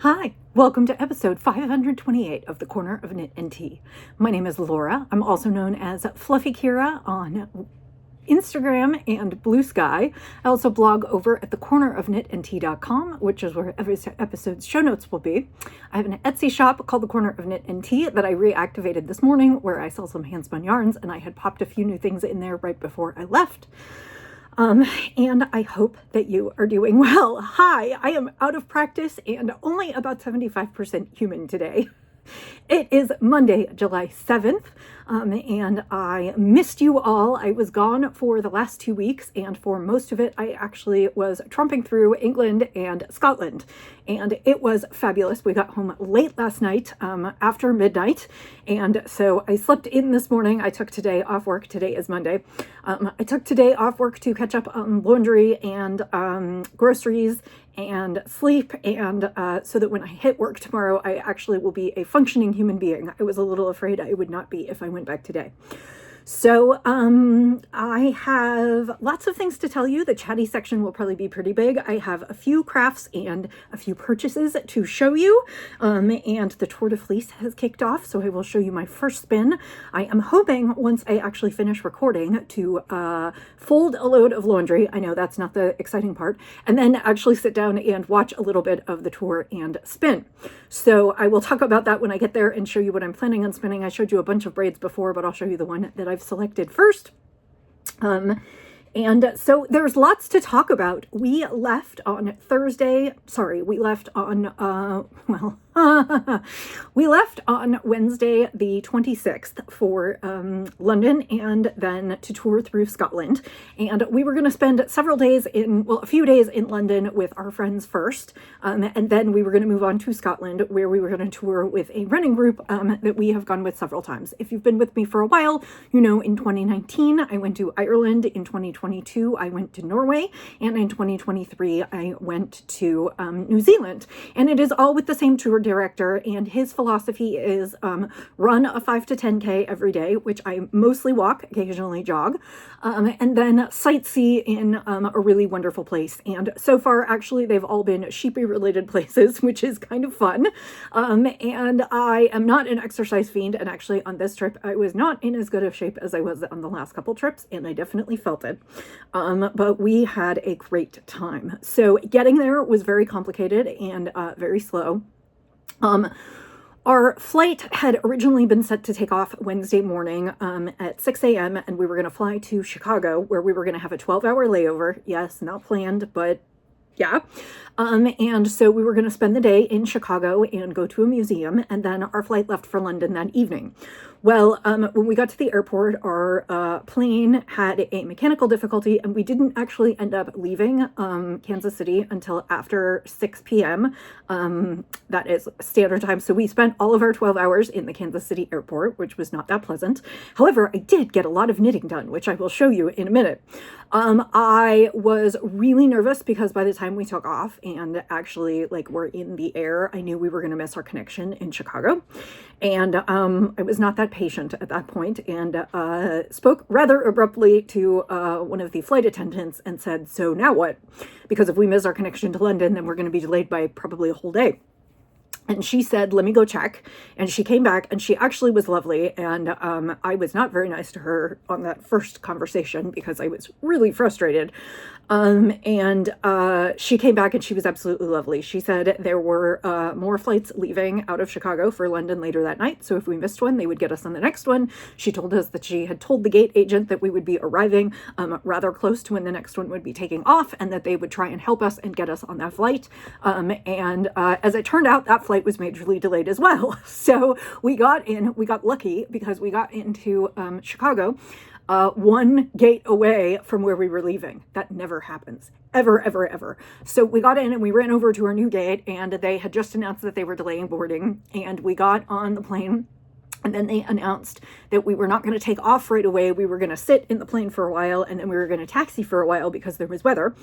Hi, welcome to episode 528 of The Corner of Knit and Tea. My name is Laura. I'm also known as Fluffy Kira on Instagram and Blue Sky. I also blog over at thecornerofknitandtea.com, which is where every episode's show notes will be. I have an Etsy shop called The Corner of Knit and Tea that I reactivated this morning, where I sell some handspun yarns, and I had popped a few new things in there right before I left. And I hope that you are doing well. Hi, I am out of practice and only about 75% human today. It is Monday, July 7th, and I missed you all. I was gone for the last 2 weeks, and for most of it, I actually was tromping through England and Scotland, and it was fabulous. We got home late last night, after midnight, and so I slept in this morning. I took today off work. Today is Monday. I took today off work to catch up on laundry and groceries and sleep, and so that when I hit work tomorrow, I actually will be a functioning human being. I was a little afraid I would not be if I went back today. So I have lots of things to tell you. The chatty section will probably be pretty big. I have a few crafts and a few purchases to show you, and the Tour de Fleece has kicked off, so I will show you my first spin. I am hoping once I actually finish recording to fold a load of laundry. I know that's not the exciting part, and then actually sit down and watch a little bit of the tour and spin. So I will talk about that when I get there and show you what I'm planning on spinning. I showed you a bunch of braids before, but I'll show you the one that I've selected first. And so there's lots to talk about. We left on Thursday. Sorry, we left on, we left on Wednesday the 26th for London, and then to tour through Scotland. And we were going to spend several days a few days in London with our friends first. And then we were going to move on to Scotland, where we were going to tour with a running group that we have gone with several times. If you've been with me for a while, you know in 2019, I went to Ireland. In 2022, I went to Norway. And in 2023, I went to New Zealand. And it is all with the same tour director, and his philosophy is run a 5 to 10K every day, which I mostly walk, occasionally jog, and then sightsee in a really wonderful place. And so far, actually, they've all been sheepy related places, which is kind of fun. And I am not an exercise fiend, and actually on this trip, I was not in as good of shape as I was on the last couple trips, and I definitely felt it. But we had a great time. So getting there was very complicated and very slow. Our flight had originally been set to take off Wednesday morning at 6 a.m. and we were going to fly to Chicago, where we were going to have a 12-hour layover. Yes, not planned, but yeah. And so we were going to spend the day in Chicago and go to a museum, and then our flight left for London that evening. Well, when we got to the airport, our plane had a mechanical difficulty, and we didn't actually end up leaving Kansas City until after 6 p.m. That is standard time. So we spent all of our 12 hours in the Kansas City airport, which was not that pleasant. However, I did get a lot of knitting done, which I will show you in a minute. I was really nervous because by the time we took off and actually were in the air, I knew we were going to miss our connection in Chicago. And I was not that patient at that point, and spoke rather abruptly to one of the flight attendants and said, "So now what? Because if we miss our connection to London, then we're going to be delayed by probably a whole day." And she said, "Let me go check." And she came back, and she actually was lovely. And I was not very nice to her on that first conversation because I was really frustrated. And she came back, and she was absolutely lovely. She said there were more flights leaving out of Chicago for London later that night. So if we missed one, they would get us on the next one. She told us that she had told the gate agent that we would be arriving rather close to when the next one would be taking off, and that they would try and help us and get us on that flight. And as it turned out, that flight was majorly delayed as well. So we got lucky because we got into Chicago one gate away from where we were leaving. That never happens. Ever, ever, ever. So we got in and we ran over to our new gate, and they had just announced that they were delaying boarding, and we got on the plane. And then they announced that we were not going to take off right away. We were going to sit in the plane for a while, and then we were going to taxi for a while because there was weather.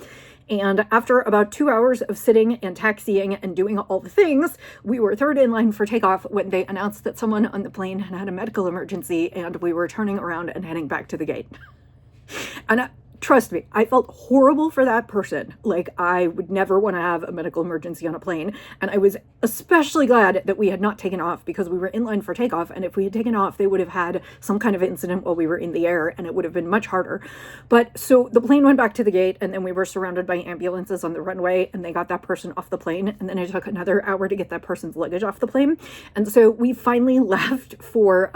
And after about 2 hours of sitting and taxiing and doing all the things, we were third in line for takeoff when they announced that someone on the plane had had a medical emergency, and we were turning around and heading back to the gate. And trust me, I felt horrible for that person. Like, I would never want to have a medical emergency on a plane. And I was especially glad that we had not taken off, because we were in line for takeoff. And if we had taken off, they would have had some kind of incident while we were in the air, and it would have been much harder. But so the plane went back to the gate, and then we were surrounded by ambulances on the runway, and they got that person off the plane. And then it took another hour to get that person's luggage off the plane. And so we finally left for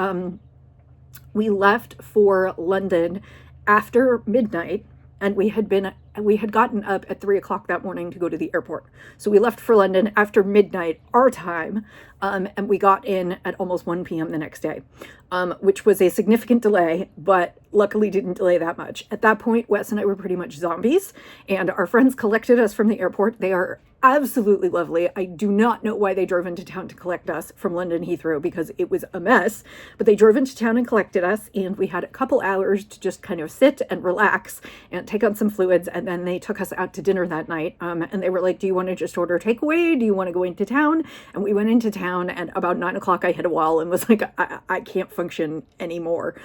London after midnight, and we had gotten up at 3 o'clock that morning to go to the airport. So we left for London after midnight, our time, and we got in at almost 1 p.m. the next day, which was a significant delay, but luckily didn't delay that much. At that point, Wes and I were pretty much zombies, and our friends collected us from the airport. They are absolutely lovely. I do not know why they drove into town to collect us from London Heathrow, because it was a mess, but they drove into town and collected us, and we had a couple hours to just kind of sit and relax and take on some fluids, and then they took us out to dinner that night, and they were like, do you want to just order takeaway? Do you want to go into town? And we went into town, and about 9 o'clock I hit a wall and was like, I can't function anymore.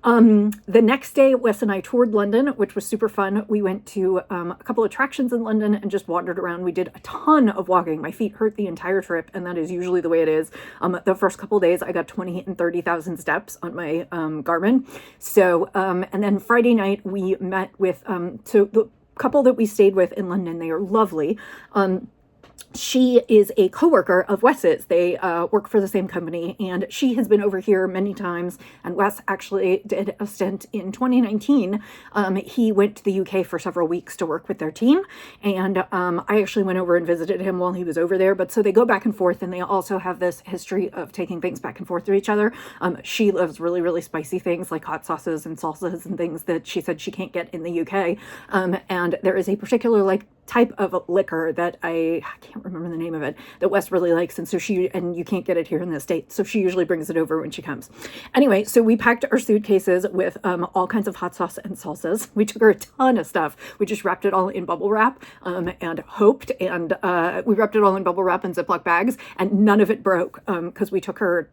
The next day, Wes and I toured London, which was super fun. We went to a couple attractions in London and just wandered around. We did a ton of walking. My feet hurt the entire trip, and that is usually the way it is. The first couple of days, I got 20 and 30,000 steps on my Garmin. So, and then Friday night, we met with, so the couple that we stayed with in London, they are lovely. She is a coworker of Wes's. They work for the same company, and she has been over here many times. And Wes actually did a stint in 2019. He went to the UK for several weeks to work with their team, and I actually went over and visited him while he was over there. But so they go back and forth, and they also have this history of taking things back and forth to each other. She loves really, really spicy things like hot sauces and salsas and things that she said she can't get in the UK. And there is a particular type of liquor that I can't remember the name of it, that Wes really likes, and so and you can't get it here in the States, so she usually brings it over when she comes. Anyway, so we packed our suitcases with all kinds of hot sauce and salsas. We took her a ton of stuff. We just wrapped it all in bubble wrap, and hoped, and we wrapped it all in bubble wrap and Ziploc bags, and none of it broke, because we took her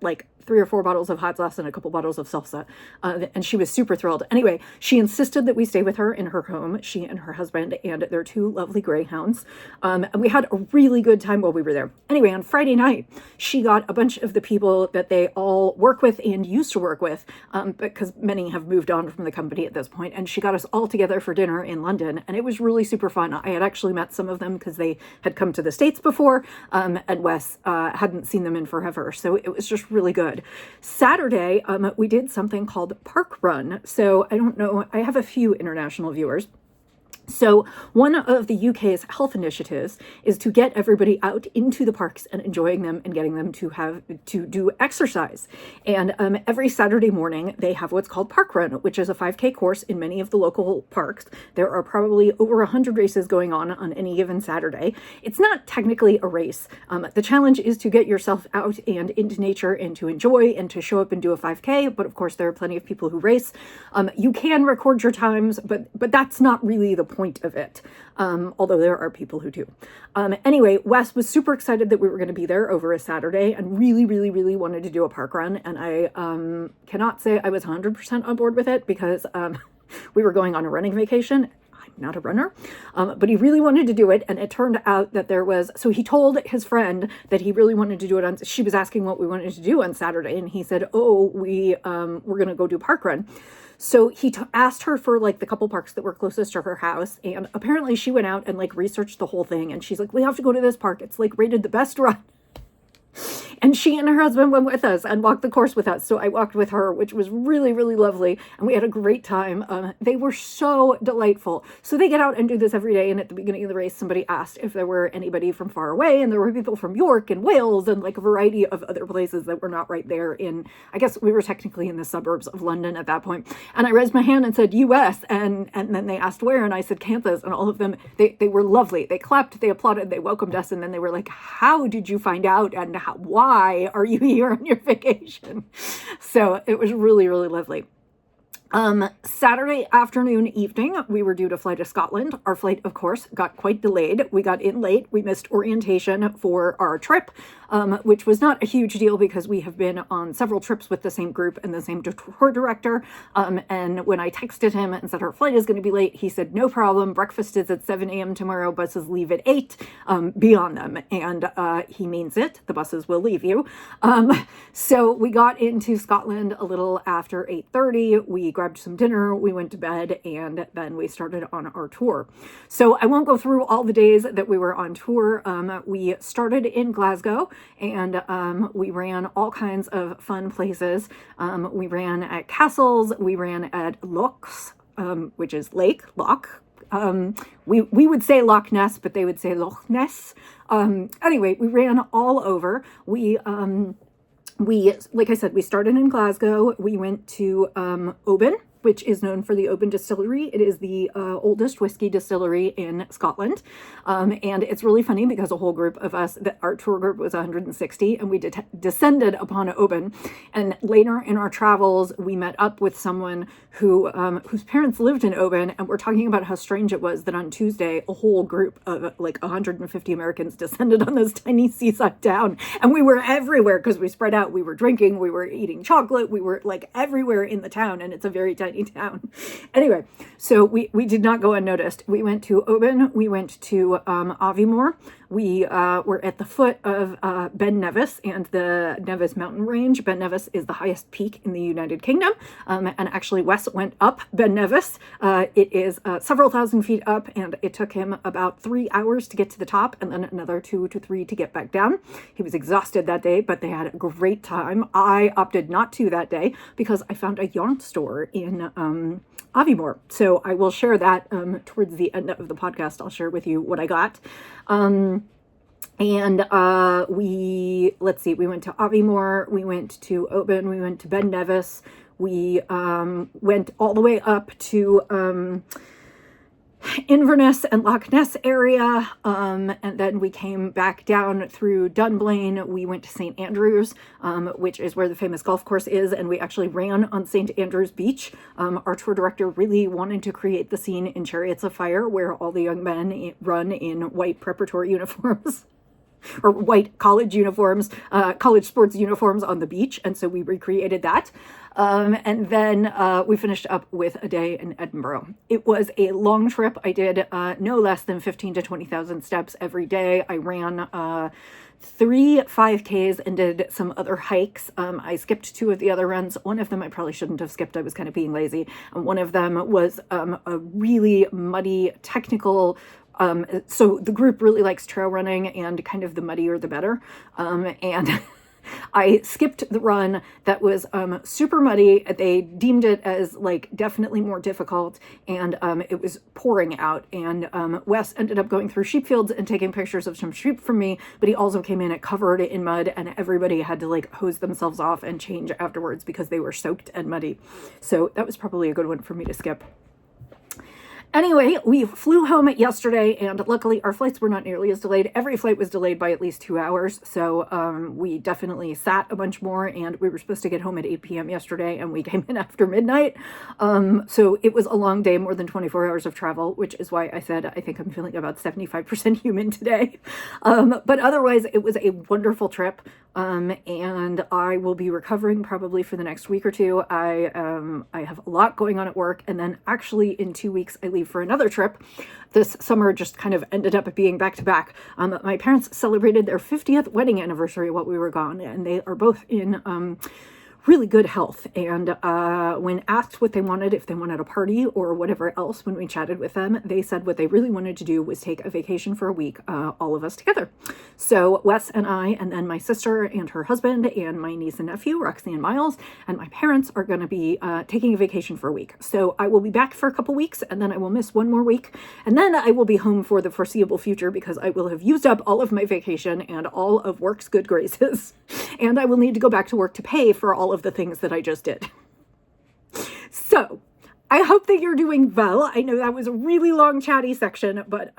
3 or 4 bottles of hot sauce and a couple bottles of salsa, and she was super thrilled. Anyway, she insisted that we stay with her in her home, she and her husband and their 2 lovely greyhounds, and we had a really good time while we were there. Anyway, on Friday night, she got a bunch of the people that they all work with and used to work with, because many have moved on from the company at this point, and she got us all together for dinner in London, and it was really super fun. I had actually met some of them because they had come to the States before, and Wes hadn't seen them in forever, so it was just really good. Saturday, we did something called Park Run. So I don't know, I have a few international viewers. So one of the UK's health initiatives is to get everybody out into the parks and enjoying them and getting them to do exercise. And every Saturday morning, they have what's called Park Run, which is a 5K course in many of the local parks. There are probably over 100 races going on any given Saturday. It's not technically a race. The challenge is to get yourself out and into nature and to enjoy and to show up and do a 5K. But of course, there are plenty of people who race. You can record your times, but that's not really the point of it, although there are people who do. Anyway, Wes was super excited that we were going to be there over a Saturday and really, really, really wanted to do a park run. And I cannot say I was 100% on board with it because we were going on a running vacation. I'm not a runner, but he really wanted to do it. And it turned out that so he told his friend that he really wanted to do it she was asking what we wanted to do on Saturday. And he said, we're going to go do Park Run. So he asked her for the couple parks that were closest to her house. And apparently she went out and researched the whole thing. And she's like, we have to go to this park. It's rated the best run. And she and her husband went with us and walked the course with us. So I walked with her, which was really, really lovely. And we had a great time. They were so delightful. So they get out and do this every day. And at the beginning of the race, somebody asked if there were anybody from far away. And there were people from York and Wales and a variety of other places that were not right there I guess we were technically in the suburbs of London at that point. And I raised my hand and said, US. And then they asked where. And I said, campus. And all of them, they were lovely. They clapped, they applauded, they welcomed us. And then they were like, how did you find out? And why are you here on your vacation? So it was really, really lovely. Saturday afternoon, evening, we were due to fly to Scotland. Our flight, of course, got quite delayed. We got in late. We missed orientation for our trip, which was not a huge deal because we have been on several trips with the same group and the same tour director. And when I texted him and said our flight is going to be late, he said, no problem. Breakfast is at 7 a.m. tomorrow. Buses leave at 8. Be on them. And he means it. The buses will leave you. So we got into Scotland a little after 8:30. We grabbed some dinner, we went to bed, and then we started on our tour. So I won't go through all the days that we were on tour. We started in Glasgow, and we ran all kinds of fun places. We ran at castles, we ran at lochs, which is lake, loch. We would say Loch Ness, but they would say Loch Ness. Anyway, we ran all over. We, like I said, we started in Glasgow. We went to Oban, which is known for the Oban Distillery. It is the oldest whiskey distillery in Scotland. And it's really funny because a whole group of us, our tour group was 160, and we descended upon Oban. And later in our travels, we met up with someone who whose parents lived in Oban, and we're talking about how strange it was that on Tuesday, a whole group of like 150 Americans descended on this tiny seaside town. And we were everywhere because we spread out. We were drinking, we were eating chocolate, we were like everywhere in the town, and it's a very tiny town. Anyway, so we did not go unnoticed. We went to Oban, we went to Aviemore, we were at the foot of Ben Nevis and the Nevis mountain range. Ben Nevis is the highest peak in the United Kingdom, and actually Wes went up Ben Nevis. It is several thousand feet up, and it took him about 3 hours to get to the top, and then another 2 to 3 to get back down. He was exhausted that day, but they had a great time. I opted not to that day because I found a yarn store in Aviemore. So I will share that towards the end of the podcast. I'll share with you what I got. Let's see, we went to Aviemore, we went to Oban, we went to Ben Nevis, we went all the way up to Inverness and Loch Ness area, and then we came back down through Dunblane. We went to St. Andrews, which is where the famous golf course is, and we actually ran on St. Andrews Beach. Our tour director really wanted to create the scene in Chariots of Fire where all the young men run in white preparatory uniforms or white college uniforms, college sports uniforms on the beach, and so we recreated that. And then we finished up with a day in Edinburgh. It was a long trip. I did no less than 15 to 20,000 steps every day. I ran 3 5Ks and did some other hikes. I skipped 2 of the other runs. One of them I probably shouldn't have skipped. I was kind of being lazy. And one of them was a really muddy, technical. So the group really likes trail running, and kind of the muddier the better. And I skipped the run that was super muddy. They deemed it as like definitely more difficult, and it was pouring out. And Wes ended up going through sheep fields and taking pictures of some sheep from me, but he also came in covered in mud, and everybody had to like hose themselves off and change afterwards because they were soaked and muddy. So that was probably a good one for me to skip. Anyway, we flew home yesterday, and luckily our flights were not nearly as delayed. Every flight was delayed by at least 2 hours, so we definitely sat a bunch more, and we were supposed to get home at 8 p.m. yesterday, and we came in after midnight. So it was a long day, more than 24 hours of travel, which is why I said I think I'm feeling about 75% human today. But otherwise, it was a wonderful trip, and I will be recovering probably for the next week or two. I have a lot going on at work, and then actually in 2 weeks I leave for another trip. This summer just kind of ended up being back to back. My parents celebrated their 50th wedding anniversary while we were gone, and they are both in really good health. And when asked what they wanted, if they wanted a party or whatever else, when we chatted with them, they said what they really wanted to do was take a vacation for a week, all of us together. So Wes and I, and then my sister and her husband, and my niece and nephew, Roxy and Miles, and my parents are going to be taking a vacation for a week. So I will be back for a couple weeks, and then I will miss 1 more week, and then I will be home for the foreseeable future because I will have used up all of my vacation and all of work's good graces, and I will need to go back to work to pay for all of the things that I just did. So I hope that you're doing well. I know that was a really long chatty section, but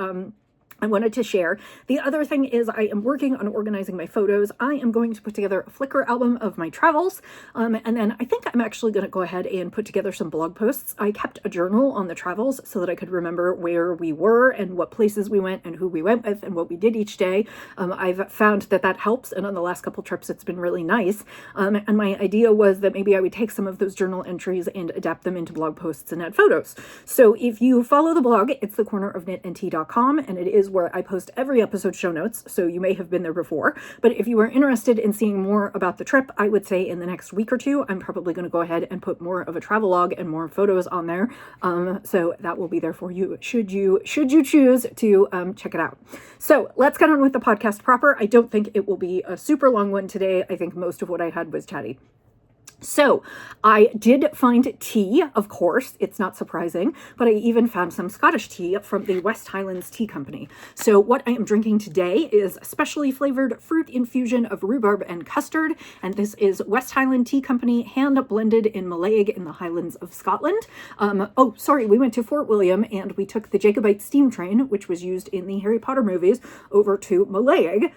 I wanted to share. The other thing is I am working on organizing my photos. I am going to put together a Flickr album of my travels. And then I think I'm actually going to go ahead and put together some blog posts. I kept a journal on the travels so that I could remember where we were and what places we went and who we went with and what we did each day. I've found that that helps. And on the last couple trips, it's been really nice. And my idea was that maybe I would take some of those journal entries and adapt them into blog posts and add photos. So if you follow the blog, it's thecornerofknitandtea.com, and it is where I post every episode show notes, so you may have been there before. But if you are interested in seeing more about the trip, I would say in the next week or two, I'm probably going to go ahead and put more of a travel log and more photos on there. So that will be there for you should you choose to check it out. So let's get on with the podcast proper. I don't think it will be a super long one today. I think most of what I had was chatty. So I did find tea, of course, it's not surprising, but I even found some Scottish tea from the West Highlands Tea Company. So what I am drinking today is specially flavored fruit infusion of rhubarb and custard, and this is West Highland Tea Company, hand blended in Mallaig in the Highlands of Scotland. We went to Fort William and we took the Jacobite steam train, which was used in the Harry Potter movies, over to Mallaig,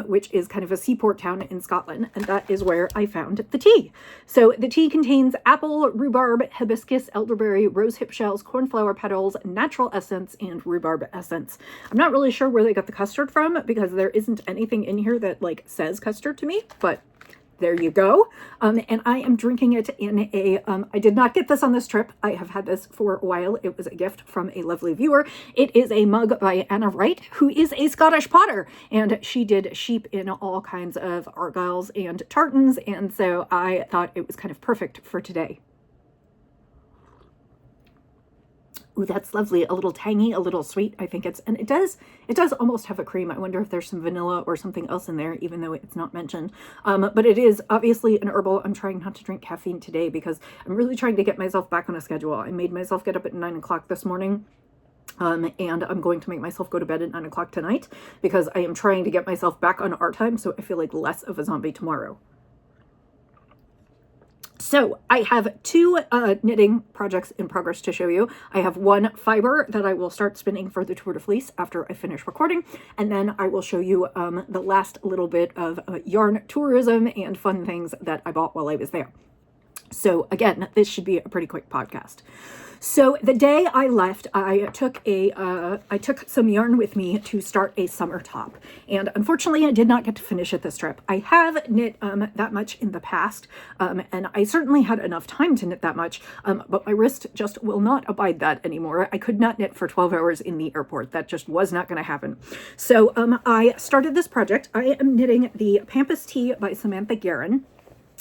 which is kind of a seaport town in Scotland, and that is where I found the tea. So the tea contains apple, rhubarb, hibiscus, elderberry, rose hip shells, cornflower petals, natural essence, and rhubarb essence. I'm not really sure where they got the custard from because there isn't anything in here that says custard to me, but there you go. And I am drinking it in a, I did not get this on this trip. I have had this for a while. It was a gift from a lovely viewer. It is a mug by Anna Wright, who is a Scottish potter, and she did sheep in all kinds of argyles and tartans. And so I thought it was kind of perfect for today. Ooh, that's lovely. A little tangy, a little sweet. I think it does almost have a cream. I wonder if there's some vanilla or something else in there, even though it's not mentioned. But it is obviously an herbal. I'm trying not to drink caffeine today because I'm really trying to get myself back on a schedule. I made myself get up at 9 o'clock this morning. And I'm going to make myself go to bed at 9 o'clock tonight because I am trying to get myself back on our time so I feel like less of a zombie tomorrow. So I have two knitting projects in progress to show you. I have one fiber that I will start spinning for the Tour de Fleece after I finish recording, and then I will show you the last little bit of yarn tourism and fun things that I bought while I was there. So again, this should be a pretty quick podcast. So the day I left, I took some yarn with me to start a summer top, and unfortunately I did not get to finish it this trip. I have knit that much in the past, and I certainly had enough time to knit that much, but my wrist just will not abide that anymore. I could not knit for 12 hours in the airport. That just was not going to happen. So I started this project. I am knitting the Pampas Tee by Samantha Guerin.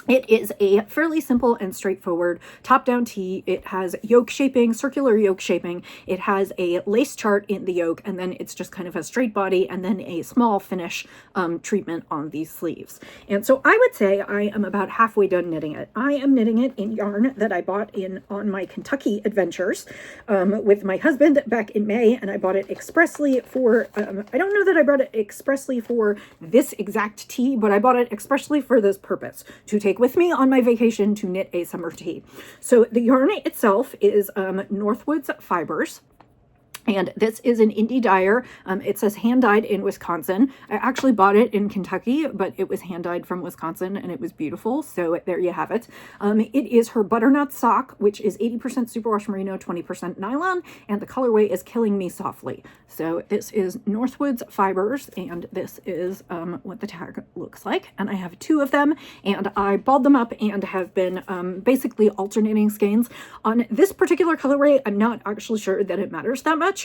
It is a fairly simple and straightforward top-down tee. It has yoke shaping, circular yoke shaping. It has a lace chart in the yoke, and then it's just kind of a straight body and then a small finish treatment on these sleeves. And so I would say I am about halfway done knitting it. I am knitting it in yarn that I bought on my Kentucky adventures with my husband back in May, and I bought it expressly for, I don't know that I bought it expressly for this exact tee, but I bought it expressly for this purpose, to take with me on my vacation to knit a summer tee. So the yarn itself is Northwoods Fibers. And this is an indie dyer. It says hand dyed in Wisconsin. I actually bought it in Kentucky, but it was hand dyed from Wisconsin and it was beautiful. So there you have it. It is her butternut sock, which is 80% superwash merino, 20% nylon, and the colorway is Killing Me Softly. So this is Northwoods Fibers, and this is what the tag looks like. And I have two of them, and I balled them up and have been basically alternating skeins. On this particular colorway, I'm not actually sure that it matters that much.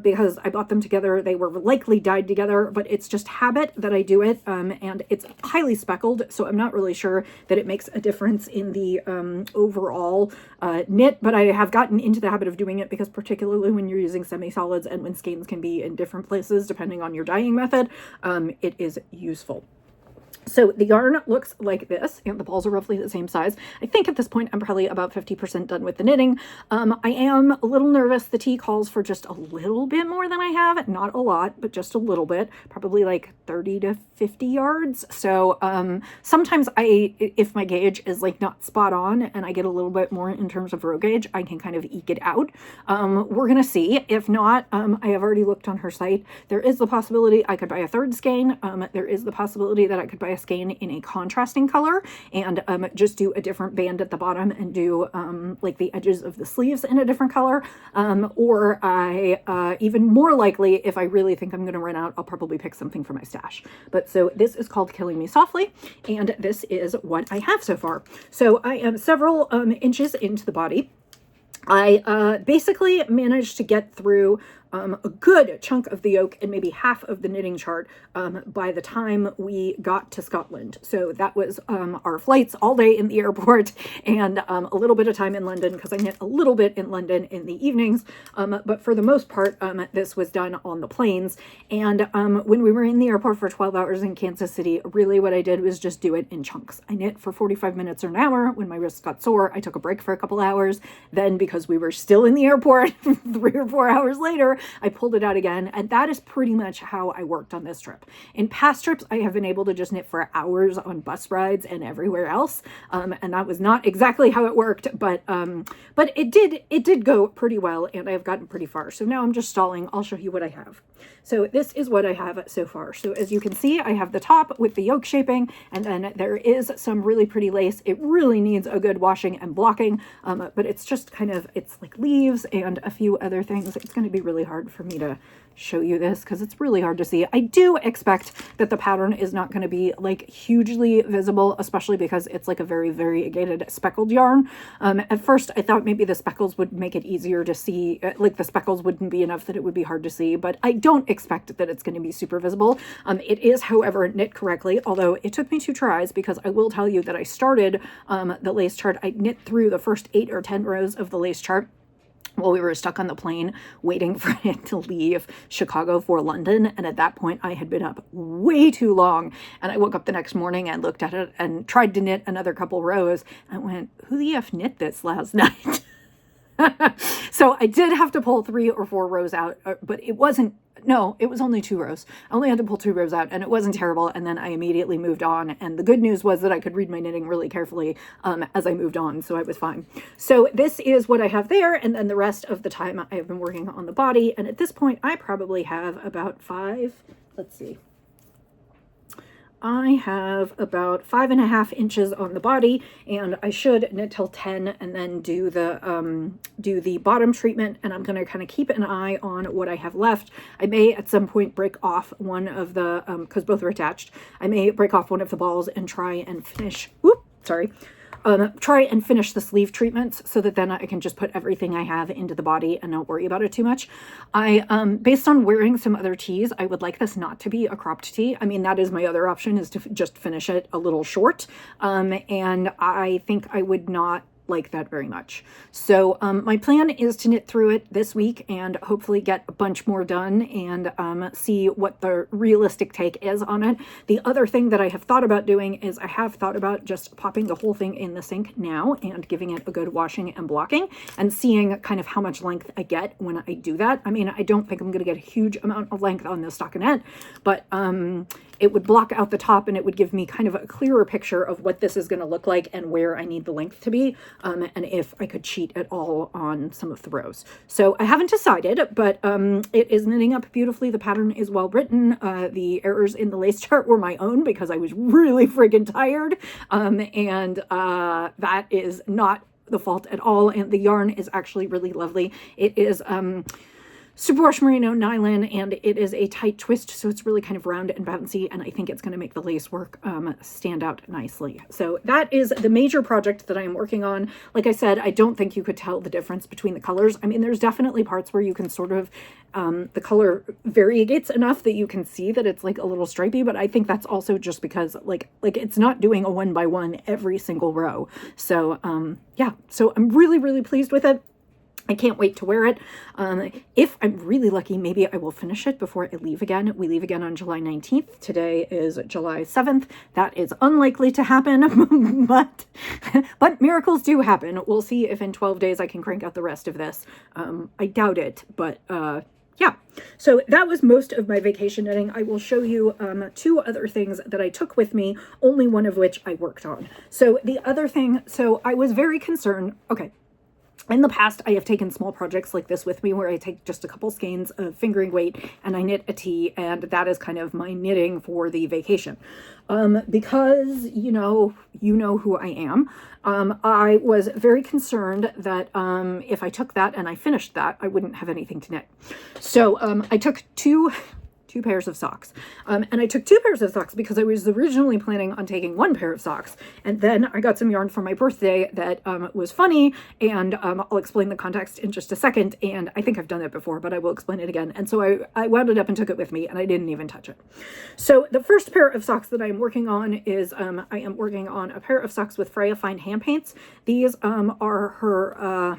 Because I bought them together. They were likely dyed together, but it's just habit that I do it, and it's highly speckled, so I'm not really sure that it makes a difference in the overall knit, but I have gotten into the habit of doing it because particularly when you're using semi-solids and when skeins can be in different places depending on your dyeing method, it is useful. So the yarn looks like this, and the balls are roughly the same size. I think at this point I'm probably about 50% done with the knitting. I am a little nervous. The tee calls for just a little bit more than I have. Not a lot, but just a little bit. Probably like 30 to 50 yards. So sometimes if my gauge is like not spot on and I get a little bit more in terms of row gauge, I can kind of eke it out. We're going to see. If not, I have already looked on her site. There is the possibility I could buy a third skein. There is the possibility that I could buy a skein in a contrasting color and just do a different band at the bottom and do like the edges of the sleeves in a different color. Or I, even more likely, if I really think I'm going to run out, I'll probably pick something for my stash. But so this is called Killing Me Softly, and this is what I have so far. So I am several inches into the body. I basically managed to get through a good chunk of the yoke and maybe half of the knitting chart by the time we got to Scotland. So that was our flights all day in the airport and a little bit of time in London, because I knit a little bit in London in the evenings. But for the most part, this was done on the planes. And when we were in the airport for 12 hours in Kansas City, really what I did was just do it in chunks. I knit for 45 minutes or an hour. When my wrists got sore, I took a break for a couple hours. Then, because we were still in the airport 3 or 4 hours later, I pulled it out again, and that is pretty much how I worked on this trip. In past trips, I have been able to just knit for hours on bus rides and everywhere else, and that was not exactly how it worked, but it did go pretty well, and I have gotten pretty far. So now I'm just stalling. I'll show you what I have. So this is what I have so far. So as you can see, I have the top with the yoke shaping, and then there is some really pretty lace. It really needs a good washing and blocking, but it's just kind of, it's like leaves and a few other things. It's going to be really hard for me to show you this because it's really hard to see. I do expect that the pattern is not going to be like hugely visible, especially because it's like a very variegated speckled yarn. At first I thought maybe the speckles would make it easier to see, like the speckles wouldn't be enough that it would be hard to see, but I don't expect that it's going to be super visible. It is, however, knit correctly, although it took me 2 tries, because I will tell you that I started the lace chart. I knit through the first 8 or 10 rows of the lace chart while we were stuck on the plane waiting for it to leave Chicago for London. And at that point, I had been up way too long. And I woke up the next morning and looked at it and tried to knit another couple rows and went, who the F knit this last night? So I did have to pull 3 or 4 rows out, but it wasn't, no, it was only 2 rows. I only had to pull 2 rows out, and it wasn't terrible. And then I immediately moved on. And the good news was that I could read my knitting really carefully as I moved on. So I was fine. So this is what I have there. And then the rest of the time I have been working on the body. And at this point, I probably have about 5, let's see. I have about 5.5 inches on the body, and I should knit till 10 and then do the bottom treatment. And I'm going to kind of keep an eye on what I have left. I may at some point break off one of the, because both are attached, I may break off one of the balls and try and finish, try and finish the sleeve treatments so that then I can just put everything I have into the body and not worry about it too much. Based on wearing some other tees, I would like this not to be a cropped tee. I mean, that is my other option, is to just finish it a little short. And I think I would not like that very much. So my plan is to knit through it this week and hopefully get a bunch more done and see what the realistic take is on it. The other thing that I have thought about doing is I have thought about just popping the whole thing in the sink now and giving it a good washing and blocking and seeing kind of how much length I get when I do that. I mean, I don't think I'm going to get a huge amount of length on this stockinette, but it would block out the top and it would give me kind of a clearer picture of what this is going to look like and where I need the length to be, and if I could cheat at all on some of the rows. So I haven't decided, but it is knitting up beautifully. The pattern is well written. The errors in the lace chart were my own because I was really friggin' tired, and that is not the fault at all. And the yarn is actually really lovely. It is superwash merino nylon, and it is a tight twist, so it's really kind of round and bouncy, and I think it's going to make the lace work stand out nicely. So that is the major project that I am working on. Like I said, I don't think you could tell the difference between the colors. I mean, there's definitely parts where you can sort of, the color variegates enough that you can see that it's like a little stripy, but I think that's also just because like it's not doing a 1 by 1 every single row. So yeah, so I'm really, really pleased with it. I can't wait to wear it. If I'm really lucky, maybe I will finish it before I leave again. We leave again on July 19th. Today is July 7th. That is unlikely to happen, but miracles do happen. We'll see if in 12 days I can crank out the rest of this. I doubt it, but yeah. So that was most of my vacation knitting. I will show you two other things that I took with me, only one of which I worked on. So the other thing, so I was very concerned. Okay. In the past, I have taken small projects like this with me where I take just a couple skeins of fingering weight and I knit a tee, and that is kind of my knitting for the vacation. Because you know who I am, I was very concerned that if I took that and I finished that, I wouldn't have anything to knit. So I took two pairs of socks. And I took 2 pairs of socks because I was originally planning on taking 1 pair of socks. And then I got some yarn for my birthday that was funny, and I'll explain the context in just a second. And I think I've done it before, but I will explain it again. And so I wound it up and took it with me, and I didn't even touch it. So the first pair of socks that I am working on is I am working on a pair of socks with Freya Fine Hand Paints. These are her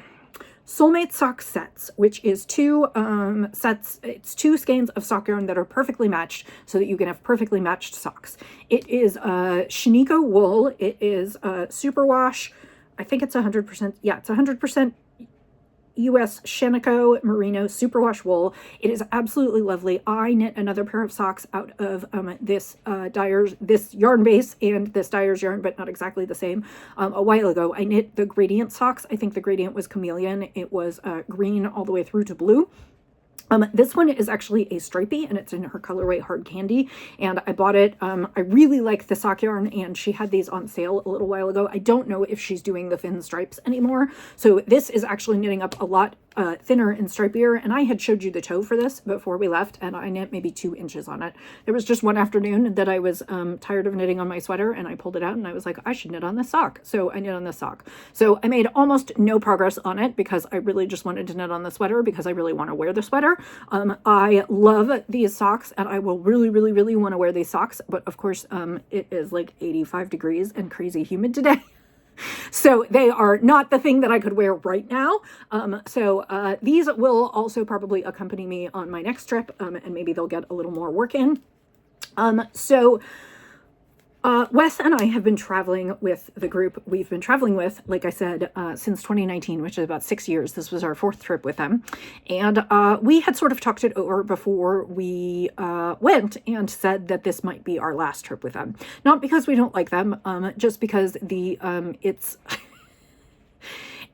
Soulmate sock sets, which is 2 sets. It's 2 skeins of sock yarn that are perfectly matched so that you can have perfectly matched socks. It is Shiniko wool. It is superwash. I think it's 100%. Yeah, it's 100% US Shiniko merino superwash wool. It is absolutely lovely. I knit another pair of socks out of this yarn base and this Dyer's yarn, but not exactly the same. A while ago, I knit the gradient socks. I think the gradient was chameleon. It was green all the way through to blue. This one is actually a stripey, and it's in her colorway Hard Candy, and I bought it. I really like the sock yarn, and she had these on sale a little while ago. I don't know if she's doing the thin stripes anymore, so this is actually knitting up a lot thinner and stripier, and I had showed you the toe for this before we left, and I knit maybe 2 inches on it. There was just one afternoon that I was tired of knitting on my sweater, and I pulled it out, and I was like, I should knit on this sock, so I knit on this sock. So I made almost no progress on it because I really just wanted to knit on the sweater because I really want to wear the sweater. I love these socks, and I will really, really, really want to wear these socks, but of course it is like 85 degrees and crazy humid today. So they are not the thing that I could wear right now. So these will also probably accompany me on my next trip, and maybe they'll get a little more work in. Wes and I have been traveling with the group we've been traveling with, like I said, since 2019, which is about 6 years. This was our 4th trip with them. And we had sort of talked it over before we went and said that this might be our last trip with them. Not because we don't like them, just because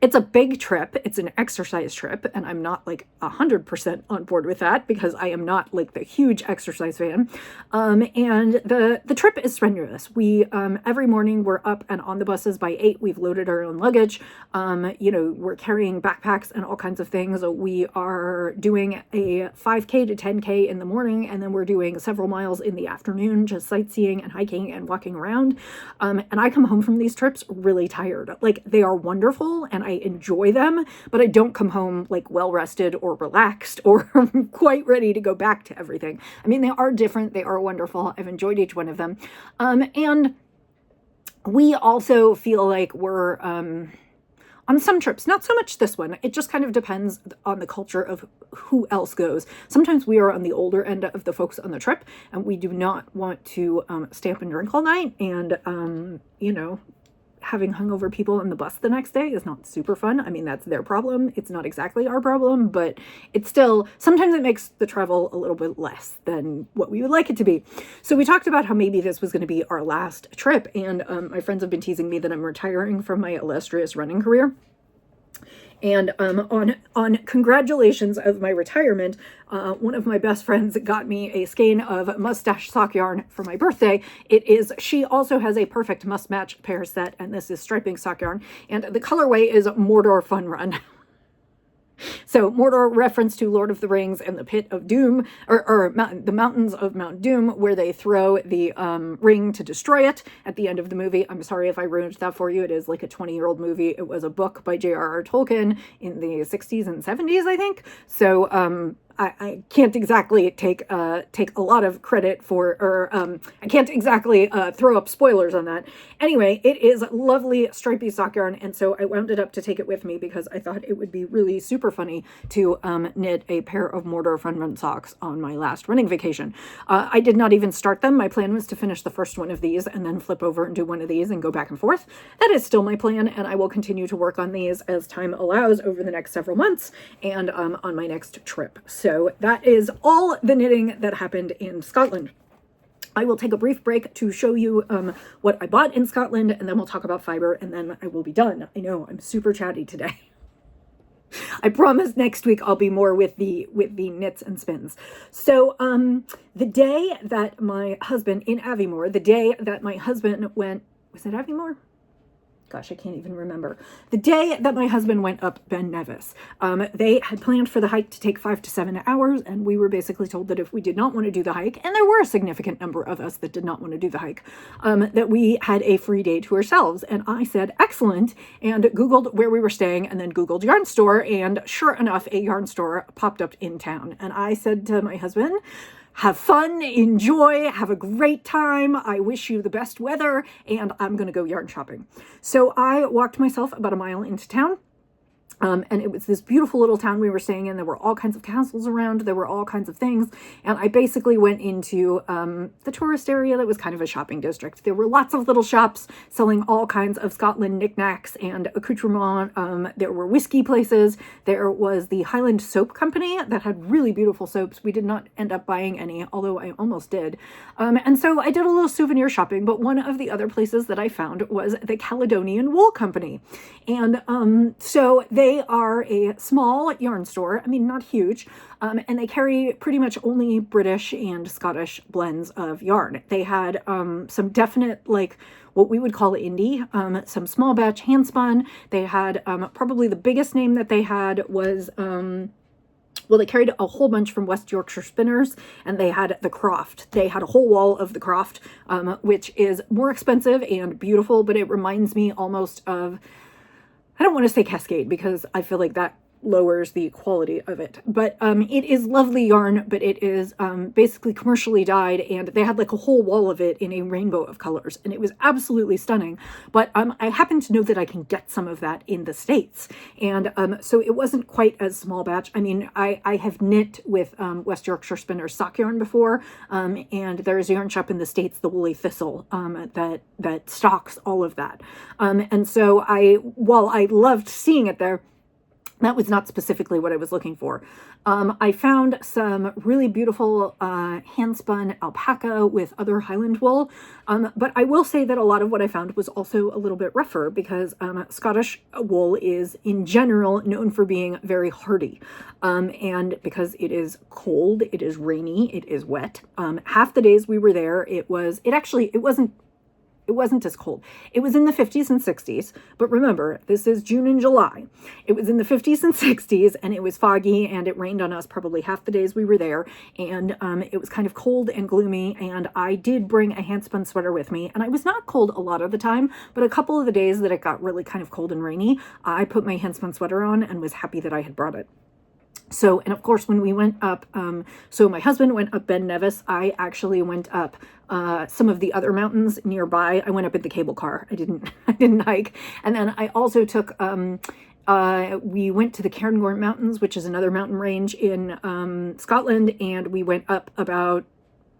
it's a big trip. It's an exercise trip, and I'm not like 100% on board with that because I am not like the huge exercise fan. And the trip is strenuous. We every morning we're up and on the buses by 8. We've loaded our own luggage. We're carrying backpacks and all kinds of things. We are doing a 5K to 10K in the morning, and then we're doing several miles in the afternoon, just sightseeing and hiking and walking around. And I come home from these trips really tired. Like, they are wonderful, and I enjoy them, but I don't come home like well rested or relaxed or quite ready to go back to everything. I mean, they are different. They are wonderful. I've enjoyed each one of them. And we also feel like we're on some trips, not so much this one. It just kind of depends on the culture of who else goes. Sometimes we are on the older end of the folks on the trip, and we do not want to stay up and drink all night. And, having hungover people on the bus the next day is not super fun. I mean, that's their problem. It's not exactly our problem, but it's still, sometimes it makes the travel a little bit less than what we would like it to be. So we talked about how maybe this was going to be our last trip. And my friends have been teasing me that I'm retiring from my illustrious running career. And on congratulations of my retirement, one of my best friends got me a skein of mustache sock yarn for my birthday. She also has a perfect must-match pair set, and this is striping sock yarn. And the colorway is Mordor Fun Run. So Mordor, reference to Lord of the Rings and the Pit of Doom, or the Mountains of Mount Doom, where they throw the ring to destroy it at the end of the movie. I'm sorry if I ruined that for you. It is like a 20-year-old movie. It was a book by J.R.R. Tolkien in the 60s and 70s, I think. So I can't exactly take a lot of credit for, or I can't exactly throw up spoilers on that. Anyway, it is lovely stripy sock yarn, and so I wound it up to take it with me because I thought it would be really super funny to knit a pair of Mortar Fun Run socks on my last running vacation. I did not even start them. My plan was to finish the first one of these and then flip over and do one of these and go back and forth. That is still my plan, and I will continue to work on these as time allows over the next several months and on my next trip. So that is all the knitting that happened in Scotland. I will take a brief break to show you what I bought in Scotland, and then we'll talk about fiber, and then I will be done. I know, I'm super chatty today. I promise next week I'll be more with the knits and spins. So the day that my husband, in Aviemore, the day that my husband went, was it Aviemore? Gosh, I can't even remember. The day that my husband went up Ben Nevis, they had planned for the hike to take 5 to 7 hours, and we were basically told that if we did not want to do the hike, and there were a significant number of us that did not want to do the hike, that we had a free day to ourselves. And I said, excellent, and Googled where we were staying, and then Googled yarn store, and sure enough, a yarn store popped up in town. And I said to my husband, have fun, enjoy, have a great time. I wish you the best weather, and I'm going to go yarn shopping. So I walked myself about a mile into town. And it was this beautiful little town we were staying in. There were all kinds of castles around. There were all kinds of things. And I basically went into the tourist area that was kind of a shopping district. There were lots of little shops selling all kinds of Scotland knickknacks and accoutrement. There were whiskey places. There was the Highland Soap Company that had really beautiful soaps. We did not end up buying any, although I almost did. And so I did a little souvenir shopping. But one of the other places that I found was the Caledonian Wool Company. And so they are a small yarn store. I mean, not huge. And they carry pretty much only British and Scottish blends of yarn. They had some definite, like, what we would call indie, some small batch hand spun. They had probably the biggest name that they had was, well, they carried a whole bunch from West Yorkshire Spinners, and they had the Croft. They had a whole wall of the Croft, which is more expensive and beautiful, but it reminds me almost of, I don't want to say Cascade because I feel like that lowers the quality of it, but it is lovely yarn, but it is basically commercially dyed, and they had like a whole wall of it in a rainbow of colors, and it was absolutely stunning. But I happen to know that I can get some of that in the States, and so it wasn't quite as small batch. I mean, I have knit with West Yorkshire Spinners sock yarn before, and there's a yarn shop in the States, the Woolly Thistle, that stocks all of that, and so while I loved seeing it there, that was not specifically what I was looking for. I found some really beautiful hand-spun alpaca with other Highland wool, but I will say that a lot of what I found was also a little bit rougher because Scottish wool is, in general, known for being very hardy, and because it is cold, it is rainy, it is wet. Half the days we were there, it wasn't as cold. It was in the 50s and 60s, but remember, this is June and July. It was in the 50s and 60s, and it was foggy, and it rained on us probably half the days we were there, and it was kind of cold and gloomy, and I did bring a handspun sweater with me, and I was not cold a lot of the time, but a couple of the days that it got really kind of cold and rainy, I put my handspun sweater on and was happy that I had brought it. So, and of course, when we went up, so my husband went up Ben Nevis. I actually went up some of the other mountains nearby. I went up in the cable car. I didn't hike. And then I also took, we went to the Cairngorm Mountains, which is another mountain range in Scotland, and we went up about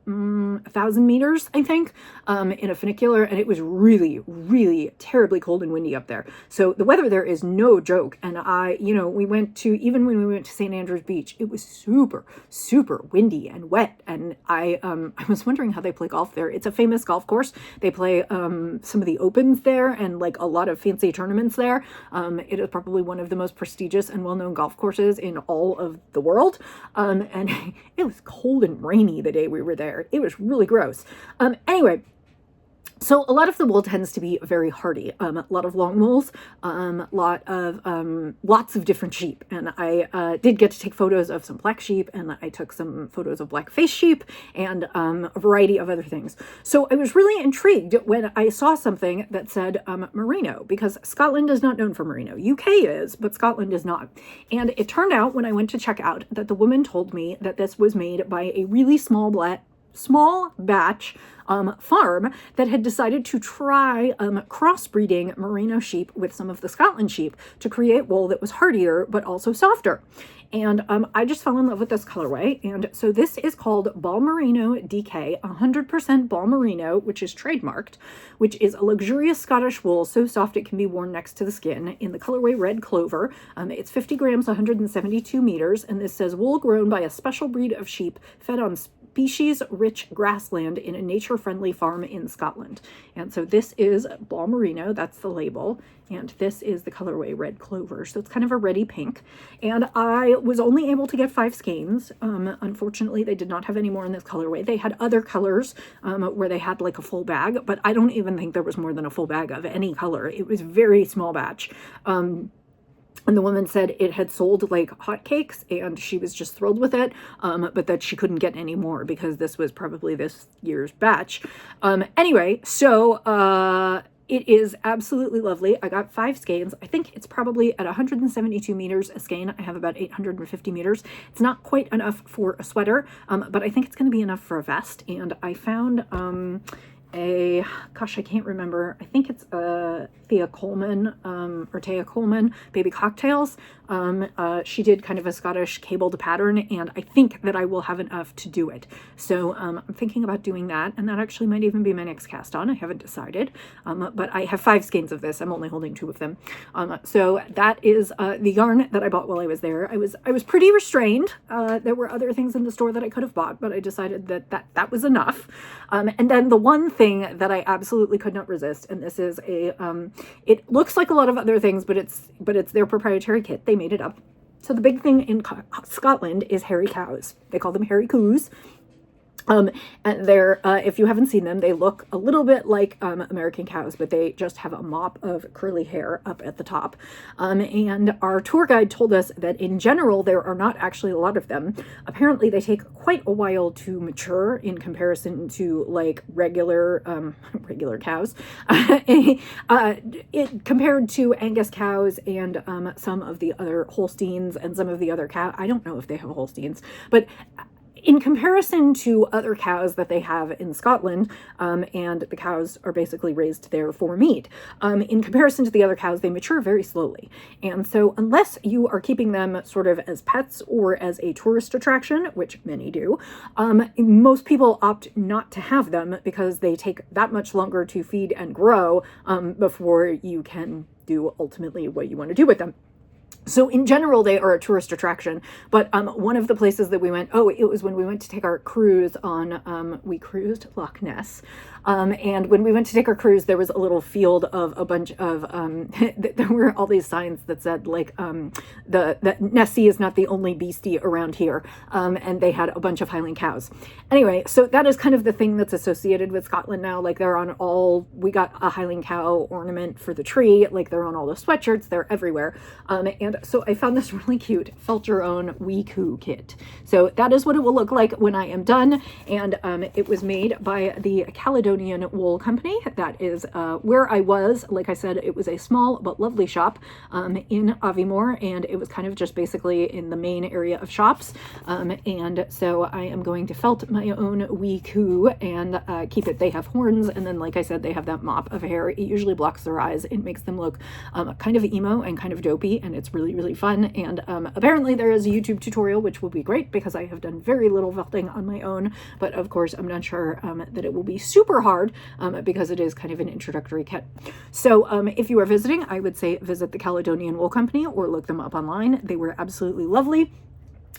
1,000 meters, I think, in a funicular, and it was really, really terribly cold and windy up there. So the weather there is no joke. And we went to, even when we went to St. Andrews Beach, it was super, super windy and wet. And I was wondering how they play golf there. It's a famous golf course. They play some of the opens there and like a lot of fancy tournaments there. It is probably one of the most prestigious and well-known golf courses in all of the world. And it was cold and rainy the day we were there. It was really gross. Anyway, So a lot of the wool tends to be very hardy. A lot of long wools, lots of different sheep. And I did get to take photos of some black sheep, and I took some photos of black face sheep, and a variety of other things. So I was really intrigued when I saw something that said merino, because Scotland is not known for merino. UK is, but Scotland is not. And it turned out when I went to check out that the woman told me that this was made by a really small batch farm that had decided to try crossbreeding merino sheep with some of the Scotland sheep to create wool that was hardier but also softer. And I just fell in love with this colorway. And so this is called Ball Merino DK, 100% Ball Merino, which is trademarked, which is a luxurious Scottish wool so soft it can be worn next to the skin, in the colorway Red Clover. It's 50 grams, 172 meters, and this says wool grown by a special breed of sheep fed on species-rich grassland in a nature-friendly farm in Scotland. And so this is Ball Merino, that's the label, and this is the colorway Red Clover. So it's kind of a reddy pink. And I was only able to get 5 skeins. Unfortunately, they did not have any more in this colorway. They had other colors where they had like a full bag, but I don't even think there was more than a full bag of any color. It was very small batch. And the woman said it had sold like hotcakes, and she was just thrilled with it, but that she couldn't get any more because this was probably this year's batch. Anyway, so it is absolutely lovely. I got 5 skeins. I think it's probably at 172 meters a skein. I have about 850 meters. It's not quite enough for a sweater, but I think it's going to be enough for a vest. And I found gosh, I can't remember. I think it's Thea Coleman, or Taya Coleman, Baby Cocktails. She did kind of a Scottish cabled pattern, and I think that I will have enough to do it. So I'm thinking about doing that, and that actually might even be my next cast on. I haven't decided, but I have 5 skeins of this. I'm only holding 2 of them. So that is the yarn that I bought while I was there. I was pretty restrained. There were other things in the store that I could have bought, but I decided that was enough. And then the one thing that I absolutely could not resist, and this is it looks like a lot of other things, but it's their proprietary kit. They made it up. So the big thing in Scotland is hairy cows. They call them hairy coos. And they're, if you haven't seen them, they look a little bit like American cows, but they just have a mop of curly hair up at the top. And our tour guide told us that in general, there are not actually a lot of them. Apparently, they take quite a while to mature in comparison to like regular cows. Compared to Angus cows and some of the other Holsteins and some of the other cows. I don't know if they have Holsteins, but in comparison to other cows that they have in Scotland, and the cows are basically raised there for meat, in comparison to the other cows, they mature very slowly. And so unless you are keeping them sort of as pets or as a tourist attraction, which many do, most people opt not to have them because they take that much longer to feed and grow before you can do ultimately what you want to do with them. So in general, they are a tourist attraction, but one of the places that we went, it was when we went to take our cruise on, we cruised Loch Ness, and when we went to take our cruise, there was a little field of a bunch of, there were all these signs that said like, that Nessie is not the only beastie around here, and they had a bunch of Highland cows. Anyway, so that is kind of the thing that's associated with Scotland now, like they're on we got a Highland cow ornament for the tree, like they're on all the sweatshirts, they're everywhere, and so I found this really cute felt your own wee coo kit. So that is what it will look like when I am done. And it was made by the Caledonian Wool Company. That is where I was. Like I said, it was a small but lovely shop in Aviemore, and it was kind of just basically in the main area of shops. And so I am going to felt my own wee coo and keep it. They have horns, and then like I said, they have that mop of hair. It usually blocks their eyes. It makes them look kind of emo and kind of dopey, and it's really fun. And apparently there is a YouTube tutorial, which will be great because I have done very little felting on my own, but of course I'm not sure that it will be super hard because it is kind of an introductory kit. So if you are visiting, I would say visit the Caledonian Wool Company or look them up online. They were absolutely lovely.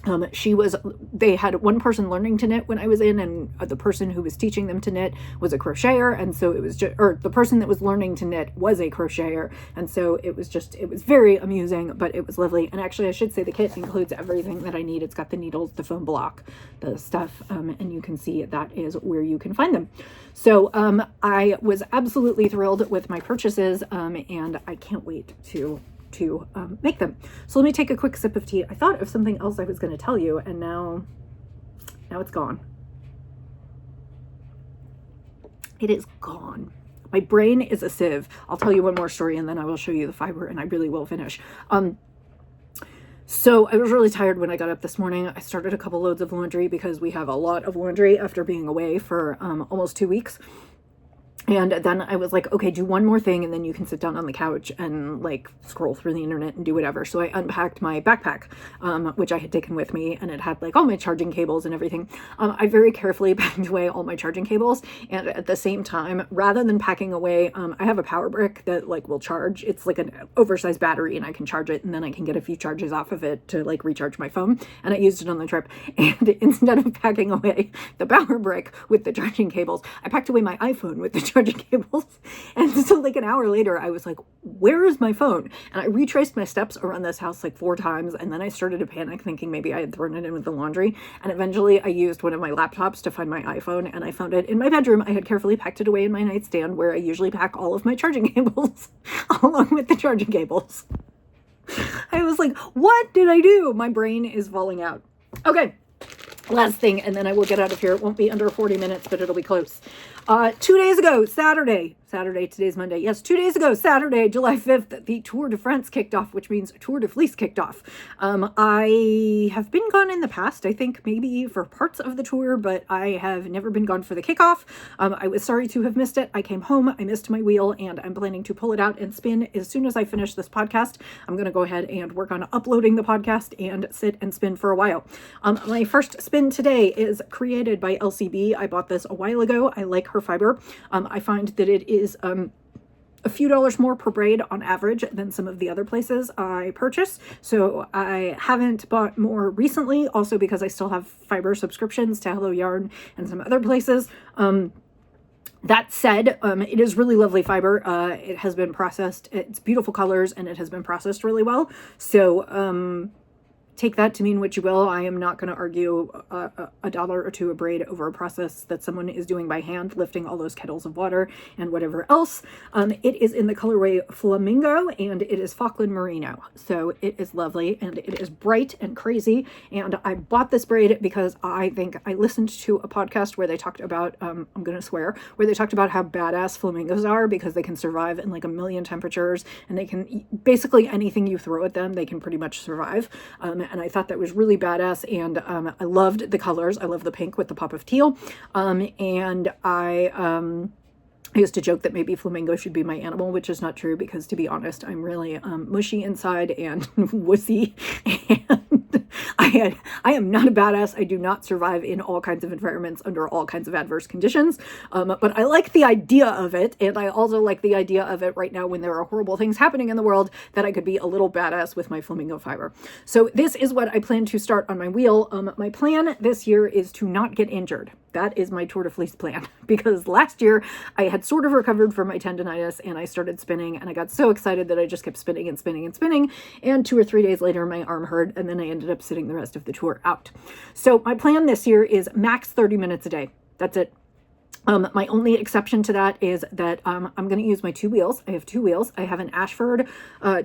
They had one person learning to knit when I was in, and the person who was teaching them to knit was a crocheter. And so it was just, or the person that was learning to knit was a crocheter. And so it was very amusing, but it was lovely. And actually I should say the kit includes everything that I need. It's got the needles, the foam block, the stuff. And you can see that is where you can find them. So, I was absolutely thrilled with my purchases. And I can't wait to make them. So let me take a quick sip of tea. I thought of something else I was going to tell you, and now it's gone. It is gone. My brain is a sieve. I'll tell you one more story and then I will show you the fiber, and I really will finish. So I was really tired when I got up this morning. I started a couple loads of laundry because we have a lot of laundry after being away for almost 2 weeks. And then I was like, okay, do one more thing and then you can sit down on the couch and like scroll through the internet and do whatever. So I unpacked my backpack, which I had taken with me, and it had like all my charging cables and everything. I very carefully packed away all my charging cables, and at the same time, rather than packing away, I have a power brick that like will charge. It's like an oversized battery and I can charge it, and then I can get a few charges off of it to like recharge my phone. And I used it on the trip. And instead of packing away the power brick with the charging cables, I packed away my iPhone with the charging cables. And so like an hour later, I was like, where is my phone? And I retraced my steps around this house like 4 times. And then I started to panic, thinking maybe I had thrown it in with the laundry. And eventually I used one of my laptops to find my iPhone, and I found it in my bedroom. I had carefully packed it away in my nightstand where I usually pack all of my charging cables along with the charging cables. I was like, what did I do? My brain is falling out. Okay. Last thing, and then I will get out of here. It won't be under 40 minutes, but it'll be close. 2 days ago, Saturday, today's Monday. Yes, 2 days ago, Saturday, July 5th, the Tour de France kicked off, which means Tour de Fleece kicked off. I have been gone in the past, I think maybe for parts of the tour, but I have never been gone for the kickoff. I was sorry to have missed it. I came home, I missed my wheel, and I'm planning to pull it out and spin as soon as I finish this podcast. I'm going to go ahead and work on uploading the podcast and sit and spin for a while. My first spin today is created by LCB. I bought this a while ago. I like her fiber. I find that it is a few dollars more per braid on average than some of the other places I purchase. So I haven't bought more recently, also because I still have fiber subscriptions to Hello Yarn and some other places. That said, it is really lovely fiber. It has been processed. It's beautiful colors, and it has been processed really well. So take that to mean what you will. I am not going to argue a dollar or two a braid over a process that someone is doing by hand, lifting all those kettles of water and whatever else. It is in the colorway Flamingo, and it is Falkland Merino. So it is lovely, and it is bright and crazy. And I bought this braid because I think I listened to a podcast where they talked about, I'm going to swear, where they talked about how badass flamingos are because they can survive in like a million temperatures, and they can, basically anything you throw at them, they can pretty much survive. And I thought that was really badass, and I loved the colors. I love the pink with the pop of teal, and I used to joke that maybe flamingo should be my animal, which is not true because, to be honest, I'm really mushy inside and wussy, and I am not a badass. I do not survive in all kinds of environments under all kinds of adverse conditions, but I like the idea of it, and I also like the idea of it right now when there are horrible things happening in the world, that I could be a little badass with my flamingo fiber. So this is what I plan to start on my wheel. My plan this year is to not get injured. That is my Tour de Fleece plan, because last year I had sort of recovered from my tendonitis and I started spinning, and I got so excited that I just kept spinning and spinning and spinning, and 2 or 3 days later my arm hurt, and then I ended up sitting the rest of the tour out. So my plan this year is max 30 minutes a day. That's it. My only exception to that is that I'm going to use my 2 wheels. I have 2 wheels. I have an Ashford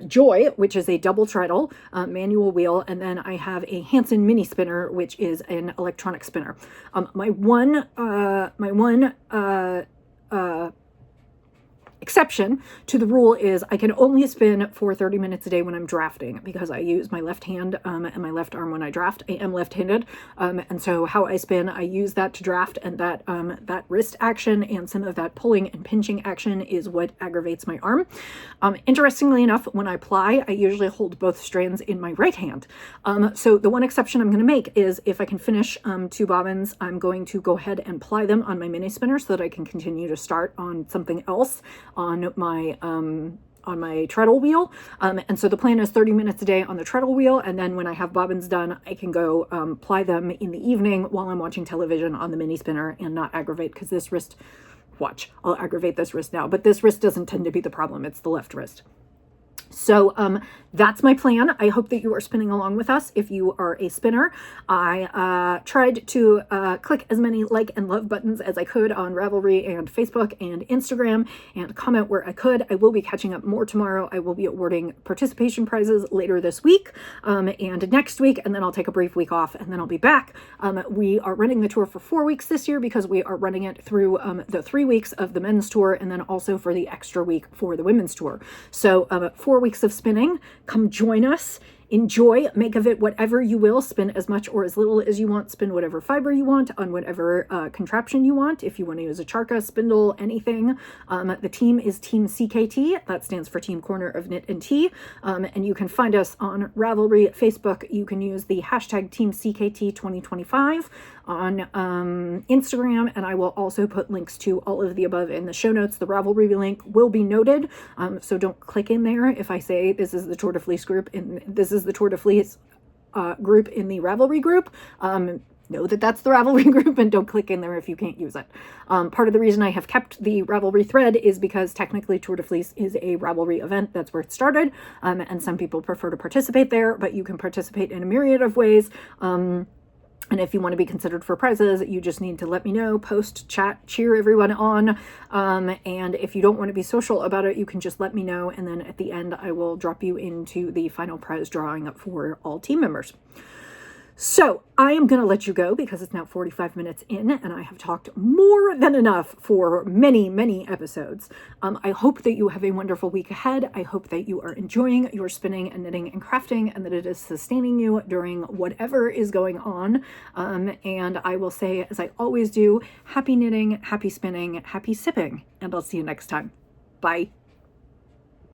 Joy, which is a double treadle manual wheel, and then I have a Hanson mini spinner, which is an electronic spinner. My one exception to the rule is I can only spin for 30 minutes a day when I'm drafting, because I use my left hand and my left arm when I draft. I am left-handed, and so how I spin, I use that to draft, and that wrist action and some of that pulling and pinching action is what aggravates my arm. Interestingly enough, when I ply, I usually hold both strands in my right hand. So the one exception I'm going to make is if I can finish 2 bobbins, I'm going to go ahead and ply them on my mini spinner so that I can continue to start on something else on my treadle wheel. And so the plan is 30 minutes a day on the treadle wheel. And then when I have bobbins done, I can go ply them in the evening while I'm watching television on the mini spinner and not aggravate, because this wrist, watch, I'll aggravate this wrist now, but this wrist doesn't tend to be the problem. It's the left wrist. So that's my plan. I hope that you are spinning along with us. If you are a spinner, I tried to click as many like and love buttons as I could on Ravelry and Facebook and Instagram, and comment where I could. I will be catching up more tomorrow. I will be awarding participation prizes later this week and next week, and then I'll take a brief week off, and then I'll be back. We are running the tour for 4 weeks this year because we are running it through the 3 weeks of the men's tour, and then also for the extra week for the women's tour. So 4 weeks of spinning. Come join us. Enjoy, make of it whatever you will. Spin as much or as little as you want. Spin whatever fiber you want on whatever contraption you want. If you want to use a charka, spindle, anything. The team is Team CKT. That stands for Team Corner of Knit and Tea. And you can find us on Ravelry, Facebook. You can use the hashtag Team CKT 2025 on Instagram, and I will also put links to all of the above in the show notes. The Ravelry link will be noted, so don't click in there if I say this is the Tour de Fleece group and this is the Tour de Fleece group in the Ravelry group. Know that that's the Ravelry group, and don't click in there if you can't use it. Part of the reason I have kept the Ravelry thread is because technically Tour de Fleece is a Ravelry event. That's where it started, and some people prefer to participate there, but you can participate in a myriad of ways. And if you want to be considered for prizes, you just need to let me know, post, chat, cheer everyone on. And if you don't want to be social about it, you can just let me know. And then at the end, I will drop you into the final prize drawing for all team members. So I am going to let you go because it's now 45 minutes in and I have talked more than enough for many, many episodes. I hope that you have a wonderful week ahead. I hope that you are enjoying your spinning and knitting and crafting, and that it is sustaining you during whatever is going on. And I will say, as I always do, happy knitting, happy spinning, happy sipping, and I'll see you next time. Bye.